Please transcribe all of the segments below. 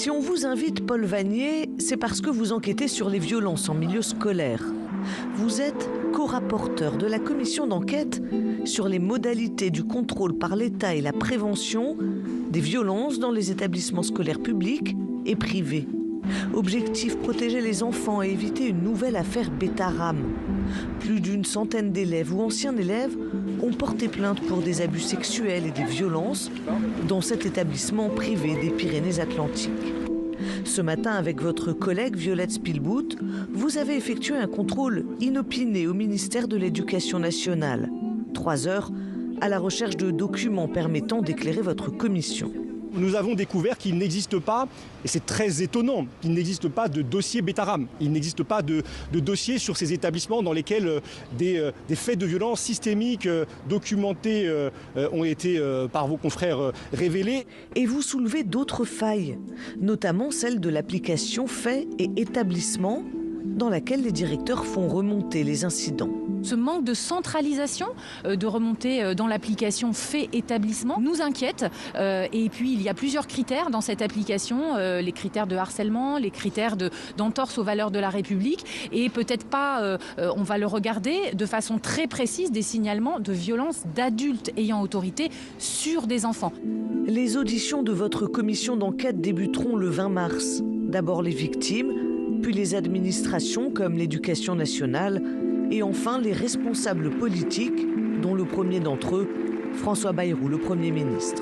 Si on vous invite, Paul Vannier, c'est parce que vous enquêtez sur les violences en milieu scolaire. Vous êtes co-rapporteur de la commission d'enquête sur les modalités du contrôle par l'État et la prévention des violences dans les établissements scolaires publics et privés. Objectif, protéger les enfants et éviter une nouvelle affaire Betaram. Plus d'une centaine d'élèves ou anciens élèves ont porté plainte pour des abus sexuels et des violences dans cet établissement privé des Pyrénées-Atlantiques. Ce matin, avec votre collègue Violette Spilbout, vous avez effectué un contrôle inopiné au ministère de l'Éducation nationale. 3 heures à la recherche de documents permettant d'éclairer votre commission. Nous avons découvert qu'il n'existe pas, et c'est très étonnant, qu'il n'existe pas de dossier Betaram. Il n'existe pas de dossier sur ces établissements dans lesquels des faits de violence systémiques documentés ont été par vos confrères révélés. Et vous soulevez d'autres failles, notamment celle de l'application Faits et Établissements, dans laquelle les directeurs font remonter les incidents. Ce manque de centralisation, de remontée dans l'application Faits Établissement nous inquiète. Et puis il y a plusieurs critères dans cette application, les critères de harcèlement, les critères d'entorse aux valeurs de la République. Et peut-être pas, on va le regarder de façon très précise, des signalements de violences d'adultes ayant autorité sur des enfants. Les auditions de votre commission d'enquête débuteront le 20 mars. D'abord les victimes, puis les administrations comme l'Éducation nationale, et enfin les responsables politiques, dont le premier d'entre eux, François Bayrou, le Premier ministre.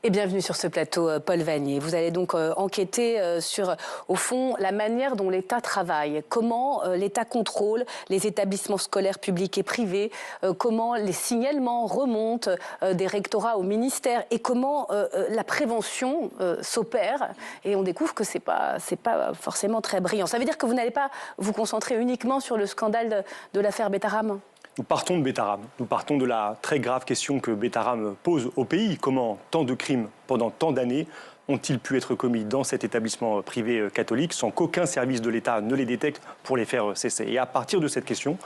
Et bienvenue sur ce plateau, Paul Vannier. Vous allez donc enquêter sur, au fond, la manière dont l'État travaille, comment l'État contrôle les établissements scolaires publics et privés, comment les signalements remontent des rectorats au ministère et comment la prévention s'opère. Et on découvre que c'est pas forcément très brillant. Ça veut dire que vous n'allez pas vous concentrer uniquement sur le scandale de l'affaire Betaram ? Nous partons de Betaram, nous partons de la très grave question que Betaram pose au pays. Comment tant de crimes pendant tant d'années ont-ils pu être commis dans cet établissement privé catholique sans qu'aucun service de l'État ne les détecte pour les faire cesser? Et à partir de cette question,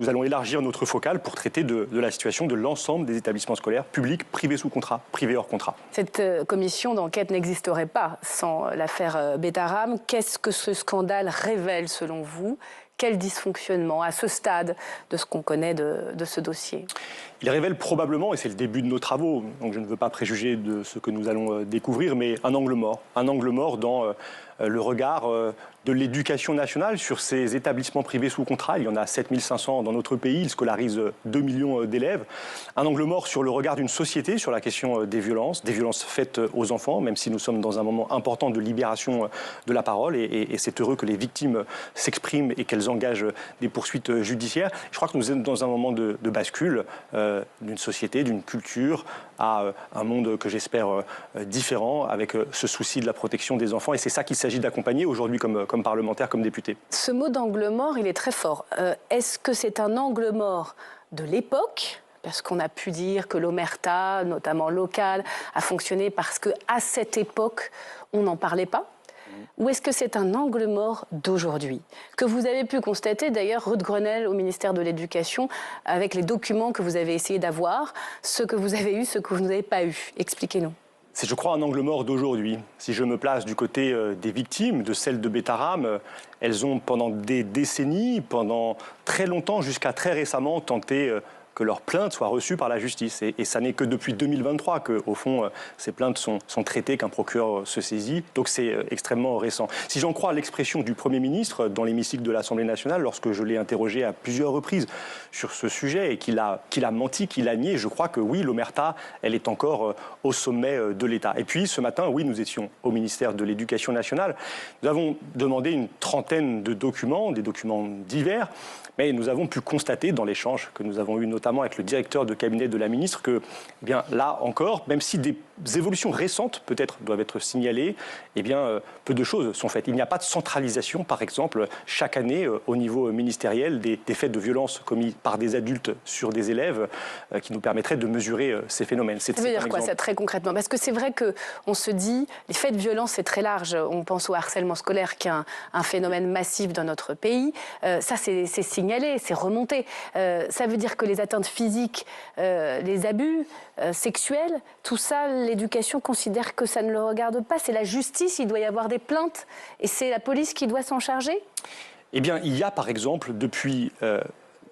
nous allons élargir notre focale pour traiter de la situation de l'ensemble des établissements scolaires publics, privés sous contrat, privés hors contrat. Cette commission d'enquête n'existerait pas sans l'affaire Betaram. Qu'est-ce que ce scandale révèle selon vous ? Quel dysfonctionnement à ce stade de ce qu'on connaît de ce dossier? Il révèle probablement, et c'est le début de nos travaux, donc je ne veux pas préjuger de ce que nous allons découvrir, mais un angle mort dans le regard de l'Éducation nationale sur ces établissements privés sous contrat. Il y en a 7500 dans notre pays, ils scolarisent 2 millions d'élèves. Un angle mort sur le regard d'une société, sur la question des violences faites aux enfants, même si nous sommes dans un moment important de libération de la parole, et c'est heureux que les victimes s'expriment et qu'elles engagent des poursuites judiciaires. Je crois que nous sommes dans un moment de bascule d'une société, d'une culture, à un monde que j'espère différent, avec ce souci de la protection des enfants. Et c'est ça qu'il s'agit d'accompagner aujourd'hui comme parlementaire, comme député. Ce mot d'angle mort, il est très fort. Est-ce que c'est un angle mort de l'époque ? Parce qu'on a pu dire que l'omerta, notamment locale, a fonctionné parce qu'à cette époque, on n'en parlait pas ? Ou est-ce que c'est un angle mort d'aujourd'hui, que vous avez pu constater d'ailleurs, Ruth Grenelle, au ministère de l'Éducation, avec les documents que vous avez essayé d'avoir, ce que vous avez eu, ce que vous n'avez pas eu? Expliquez-nous. C'est, je crois, un angle mort d'aujourd'hui. Si je me place du côté des victimes, de celles de Betaram, elles ont pendant des décennies, pendant très longtemps, jusqu'à très récemment, tenté que leurs plaintes soient reçues par la justice. Et ça n'est que depuis 2023 que, au fond, ces plaintes sont traitées, qu'un procureur se saisit. Donc c'est extrêmement récent. Si j'en crois l'expression du Premier ministre dans l'hémicycle de l'Assemblée nationale, lorsque je l'ai interrogé à plusieurs reprises sur ce sujet et qu'il a menti, qu'il a nié, je crois que oui, l'omerta, elle est encore au sommet de l'État. Et puis ce matin, oui, nous étions au ministère de l'Éducation nationale. Nous avons demandé une trentaine de documents, des documents divers, mais nous avons pu constater dans l'échange que nous avons eu notamment avec le directeur de cabinet de la ministre que, eh bien, là encore, même si des évolutions récentes peut-être doivent être signalées, eh bien, peu de choses sont faites. Il n'y a pas de centralisation, par exemple, chaque année au niveau ministériel des faits de violence commis par des adultes sur des élèves qui nous permettraient de mesurer ces phénomènes. Ça veut dire quoi, ça, très concrètement? Parce que c'est vrai qu'on se dit, les faits de violence, c'est très large. On pense au harcèlement scolaire qui est un phénomène massif dans notre pays. Ça, c'est signalé, c'est remonté. Ça veut dire que les atteintes physiques, les abus sexuels, tout ça, l'éducation considère que ça ne le regarde pas. C'est la justice, il doit y avoir des plaintes et c'est la police qui doit s'en charger? Eh bien, il y a par exemple, depuis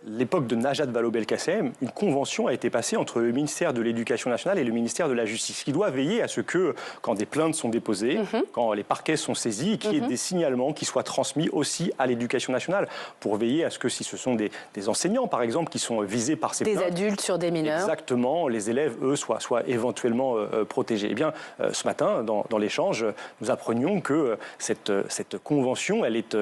l'époque de Najat Vallaud-Belkacem, une convention a été passée entre le ministère de l'Éducation nationale et le ministère de la Justice, qui doit veiller à ce que, quand des plaintes sont déposées, quand les parquets sont saisis, qu'il y ait des signalements qui soient transmis aussi à l'Éducation nationale, pour veiller à ce que si ce sont des enseignants, par exemple, qui sont visés par ces plaintes... Des adultes sur des mineurs. Exactement, les élèves, eux, soient éventuellement protégés. Eh bien, ce matin, dans l'échange, nous apprenions que cette convention, elle est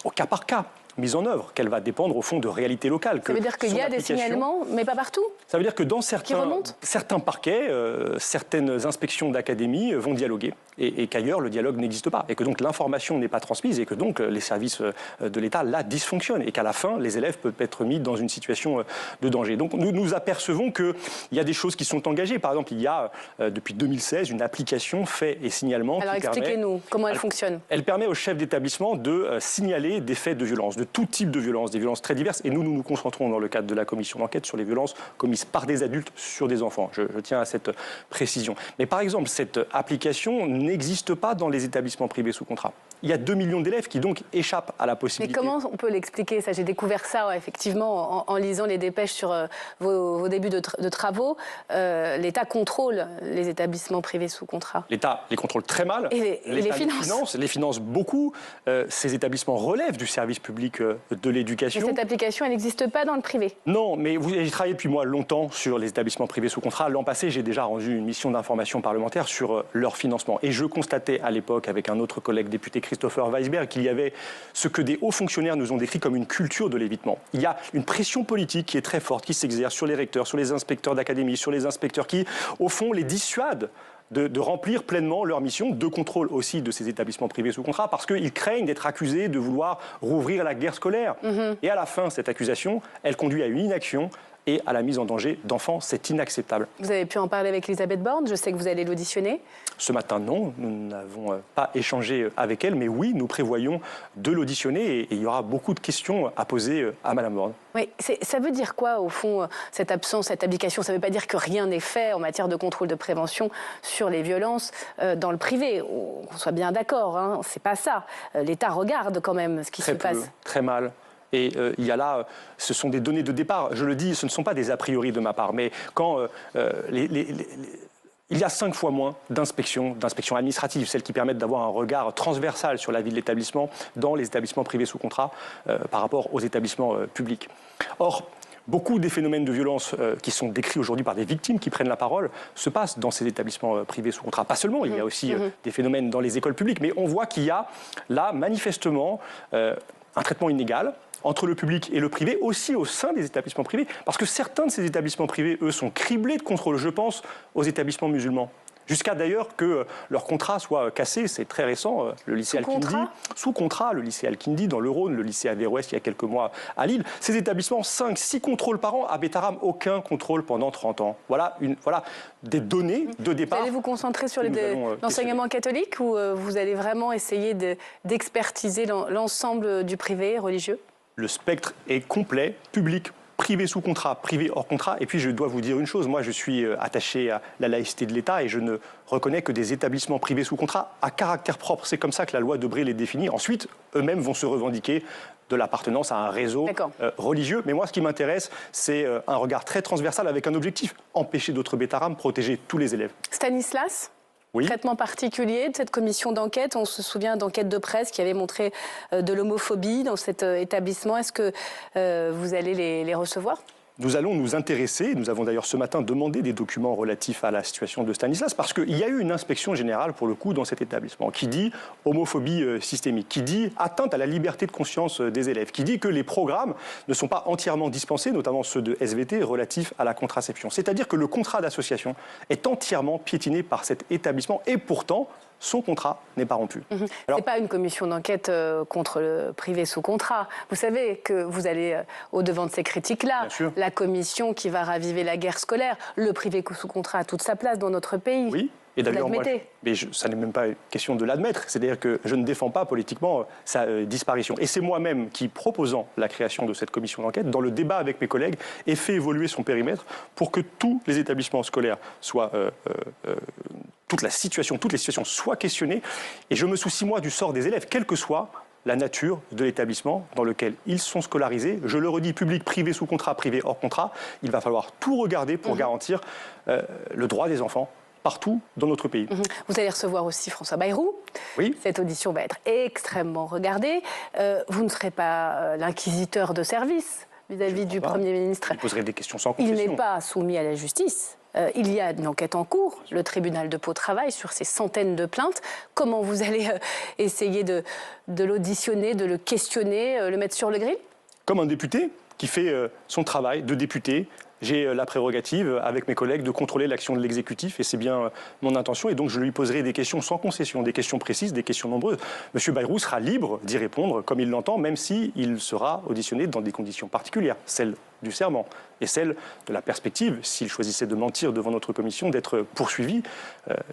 au cas par cas mise en œuvre, qu'elle va dépendre au fond de réalités locales. Ça veut dire qu'il y a des signalements, mais pas partout? Ça veut dire que dans certains parquets, certaines inspections d'académie vont dialoguer et qu'ailleurs le dialogue n'existe pas et que donc l'information n'est pas transmise et que donc les services de l'État là dysfonctionnent et qu'à la fin les élèves peuvent être mis dans une situation de danger. Donc nous apercevons qu'il y a des choses qui sont engagées. Par exemple, il y a depuis 2016 une application fait et signalement. Alors expliquez-nous comment elle fonctionne. Elle permet aux chefs d'établissement de signaler des faits de violence, de tout type de violence, des violences très diverses. Et nous nous concentrons dans le cadre de la commission d'enquête sur les violences commises par des adultes sur des enfants. Je tiens à cette précision. Mais par exemple, cette application n'existe pas dans les établissements privés sous contrat. Il y a 2 millions d'élèves qui donc échappent à la possibilité. Mais comment on peut l'expliquer ça? J'ai découvert ça effectivement en lisant les dépêches sur vos débuts de travaux. L'État contrôle les établissements privés sous contrat. L'État les contrôle très mal. Et les finance. Les finance beaucoup. Ces établissements relèvent du service public de l'éducation. Mais cette application, elle n'existe pas dans le privé? Non, mais j'ai travaillé depuis moi longtemps sur les établissements privés sous contrat. L'an passé, j'ai déjà rendu une mission d'information parlementaire sur leur financement. Et je constatais à l'époque, avec un autre collègue député, Christopher Weisberg, qu'il y avait ce que des hauts fonctionnaires nous ont décrit comme une culture de l'évitement. Il y a une pression politique qui est très forte, qui s'exerce sur les recteurs, sur les inspecteurs d'académie, sur les inspecteurs qui, au fond, les dissuadent de remplir pleinement leur mission de contrôle aussi de ces établissements privés sous contrat parce qu'ils craignent d'être accusés de vouloir rouvrir la guerre scolaire. Et à la fin, cette accusation, elle conduit à une inaction et à la mise en danger d'enfants. C'est inacceptable. Vous avez pu en parler avec Elisabeth Borne? Je sais que vous allez l'auditionner. Ce matin, non. Nous n'avons pas échangé avec elle, mais oui, nous prévoyons de l'auditionner et il y aura beaucoup de questions à poser à Mme Borne. Oui, ça veut dire quoi, au fond, cette absence, cette abdication? Ça ne veut pas dire que rien n'est fait en matière de contrôle de prévention sur les violences dans le privé. On soit bien d'accord, hein, c'est pas ça. L'État regarde quand même ce qui se passe. Très mal. Et il y a là, ce sont des données de départ. Je le dis, ce ne sont pas des a priori de ma part, mais quand il y a 5 fois moins d'inspections administratives, celles qui permettent d'avoir un regard transversal sur la vie de l'établissement dans les établissements privés sous contrat par rapport aux établissements publics. Or, beaucoup des phénomènes de violence qui sont décrits aujourd'hui par des victimes qui prennent la parole se passent dans ces établissements privés sous contrat. Pas seulement, il y a aussi des phénomènes dans les écoles publiques, mais on voit qu'il y a là manifestement un traitement inégal entre le public et le privé, aussi au sein des établissements privés. Parce que certains de ces établissements privés, eux, sont criblés de contrôle. Je pense aux établissements musulmans. Jusqu'à d'ailleurs que leur contrat soit cassé, c'est très récent, le lycée Al-Kindi. Sous contrat, le lycée Al-Kindi dans le Rhône, le lycée Averroès il y a quelques mois à Lille. Ces établissements, 5-6 contrôles par an. À Bétarame, aucun contrôle pendant 30 ans. Voilà des données de départ. Vous allez vous concentrer sur l'enseignement catholique ou vous allez vraiment essayer d'expertiser l'ensemble du privé religieux? Le spectre est complet, public, privé sous contrat, privé hors contrat. Et puis je dois vous dire une chose, moi je suis attaché à la laïcité de l'État et je ne reconnais que des établissements privés sous contrat à caractère propre. C'est comme ça que la loi Debré les définit. Ensuite, eux-mêmes vont se revendiquer de l'appartenance à un réseau religieux. Mais moi, ce qui m'intéresse, c'est un regard très transversal avec un objectif, empêcher d'autres Bétarames, protéger tous les élèves. Stanislas ? Oui. Traitement particulier de cette commission d'enquête. On se souvient d'enquêtes de presse qui avaient montré de l'homophobie dans cet établissement. Est-ce que vous allez les recevoir ? Nous allons nous intéresser, nous avons d'ailleurs ce matin demandé des documents relatifs à la situation de Stanislas, parce qu'il y a eu une inspection générale, pour le coup, dans cet établissement, qui dit homophobie systémique, qui dit atteinte à la liberté de conscience des élèves, qui dit que les programmes ne sont pas entièrement dispensés, notamment ceux de SVT, relatifs à la contraception. C'est-à-dire que le contrat d'association est entièrement piétiné par cet établissement, et pourtant, son contrat n'est pas rompu. Ce n'est pas une commission d'enquête contre le privé sous contrat. Vous savez que vous allez au-devant de ces critiques-là. La commission qui va raviver la guerre scolaire, le privé sous contrat a toute sa place dans notre pays. Oui. Et d'ailleurs, l'admettez. ça n'est même pas question de l'admettre. C'est-à-dire que je ne défends pas politiquement sa disparition. Et c'est moi-même qui, proposant la création de cette commission d'enquête, dans le débat avec mes collègues, ai fait évoluer son périmètre pour que tous les établissements scolaires soient... toutes les situations soient questionnées. Et je me soucie, moi, du sort des élèves, quelle que soit la nature de l'établissement dans lequel ils sont scolarisés. Je le redis, public, privé, sous contrat, privé, hors contrat. Il va falloir tout regarder pour garantir le droit des enfants partout dans notre pays. Vous allez recevoir aussi François Bayrou. Oui. Cette audition va être extrêmement regardée. Vous ne serez pas l'inquisiteur de service vis-à-vis du Premier ministre. Il poserait des questions sans concession. Il n'est pas soumis à la justice. Il y a une enquête en cours. Le tribunal de Pau travaille sur ces centaines de plaintes. Comment vous allez essayer de l'auditionner, de le questionner, le mettre sur le grill? Comme un député qui fait son travail de député. J'ai la prérogative, avec mes collègues, de contrôler l'action de l'exécutif, et c'est bien mon intention. Et donc, je lui poserai des questions sans concession, des questions précises, des questions nombreuses. Monsieur Bayrou sera libre d'y répondre comme il l'entend, même s'il sera auditionné dans des conditions particulières, celles du serment et celles de la perspective, s'il choisissait de mentir devant notre commission, d'être poursuivi.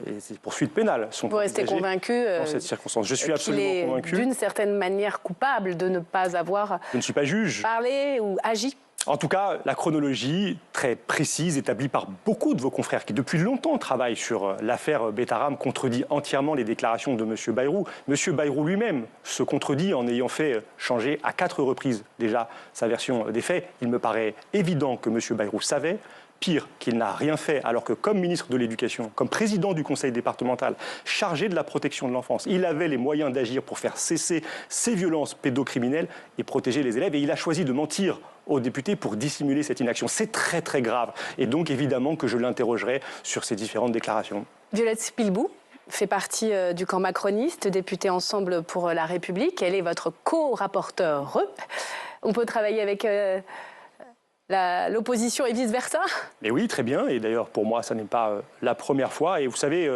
Et ces poursuites pénales sont Vous restez convaincu dans cette circonstance. Je suis absolument convaincu. D'une certaine manière coupable de ne pas avoir Je ne suis pas juge. Parlé ou agi. En tout cas, la chronologie très précise établie par beaucoup de vos confrères qui depuis longtemps travaillent sur l'affaire Betaram contredit entièrement les déclarations de M. Bayrou. M. Bayrou lui-même se contredit en ayant fait changer à 4 reprises déjà sa version des faits. Il me paraît évident que M. Bayrou savait. Pire, qu'il n'a rien fait, alors que comme ministre de l'Éducation, comme président du conseil départemental, chargé de la protection de l'enfance, il avait les moyens d'agir pour faire cesser ces violences pédocriminelles et protéger les élèves. Et il a choisi de mentir aux députés pour dissimuler cette inaction. C'est très très grave. Et donc évidemment que je l'interrogerai sur ces différentes déclarations. Violette Spilbou fait partie du camp macroniste, députée Ensemble pour la République. Elle est votre co-rapporteur. On peut travailler avec... l'opposition et vice-versa? Mais oui, très bien. Et d'ailleurs, pour moi, ça n'est pas la première fois. Et vous savez,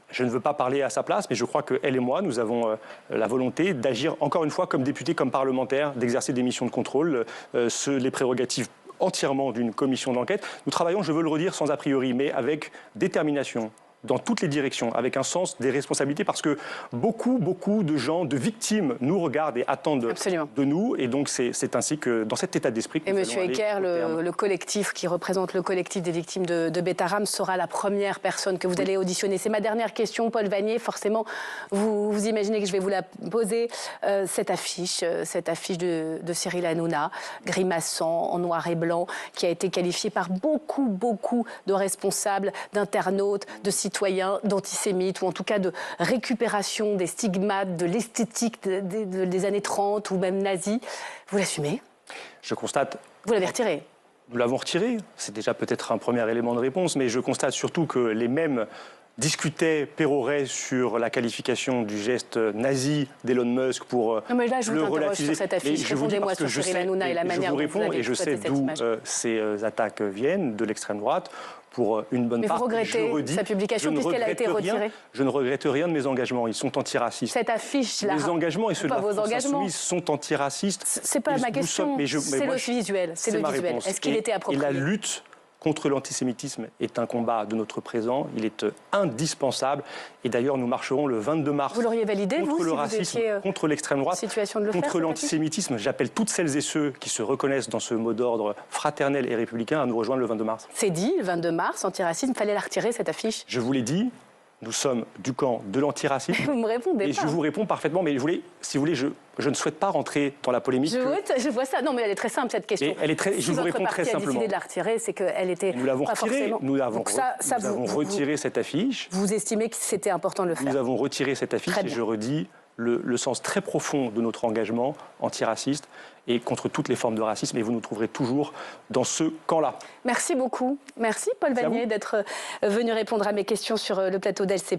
je ne veux pas parler à sa place, mais je crois qu'elle et moi, nous avons la volonté d'agir, encore une fois, comme députés, comme parlementaires, d'exercer des missions de contrôle, les prérogatives entièrement d'une commission d'enquête. Nous travaillons, je veux le redire, sans a priori, mais avec détermination, dans toutes les directions, avec un sens des responsabilités, parce que beaucoup de gens, de victimes, nous regardent et attendent de nous. Et donc, c'est ainsi que, dans cet état d'esprit... Et M. Ecker, le collectif qui représente le collectif des victimes de Betaram, sera la première personne que vous allez auditionner. C'est ma dernière question, Paul Vannier. Forcément, vous imaginez que je vais vous la poser. Cette affiche de Cyril Hanouna, grimaçant en noir et blanc, qui a été qualifiée par beaucoup de responsables, d'internautes, de citoyens, d'antisémites, ou en tout cas de récupération des stigmates, de l'esthétique des années 30 ou même nazis. Vous l'assumez? Je constate... Vous l'avez retiré? Nous l'avons retiré. C'est déjà peut-être un premier élément de réponse, mais je constate surtout que les mêmes péroraient sur la qualification du geste nazi d'Elon Musk pour non, mais là, je le vous interroge relativiser. sur cette affiche. Répondez-moi sur Cyril Hanouna et la manière dont vous avez exploité cette image. Je vous réponds et je sais d'où ces attaques viennent, de l'extrême droite, pour une bonne part. Mais vous regrettez sa publication puisqu'elle a été retirée? Je ne regrette rien de mes engagements, ils sont antiracistes. Cette affiche-là, mes engagements et ceux de la France Insoumise sont antiracistes. C'est pas ma question, c'est le visuel. Est-ce qu'il était approprié? Et la lutte contre l'antisémitisme est un combat de notre présent, il est indispensable. Et d'ailleurs, nous marcherons le 22 mars vous l'auriez validé, contre le racisme, contre l'extrême droite, contre l'antisémitisme. J'appelle toutes celles et ceux qui se reconnaissent dans ce mot d'ordre fraternel et républicain à nous rejoindre le 22 mars. C'est dit, le 22 mars, antiracisme, il fallait la retirer, cette affiche. Je vous l'ai dit. Nous sommes du camp de l'antiracisme. Vous me répondez pas. Et je vous réponds parfaitement, mais si vous voulez, je ne souhaite pas rentrer dans la polémique. Je vois ça. Non, mais elle est très simple, cette question. Je vous réponds très simplement. Si votre parti a décidé de la retirer, c'est qu'elle était nous l'avons pas retirée. forcément... Nous avons retiré cette affiche. Vous estimez que c'était important de le faire? Nous avons retiré cette affiche et je redis le sens très profond de notre engagement antiraciste et contre toutes les formes de racisme. Et vous nous trouverez toujours dans ce camp-là. Merci beaucoup. Merci, Paul Vannier, d'être venu répondre à mes questions sur le plateau d'LCP.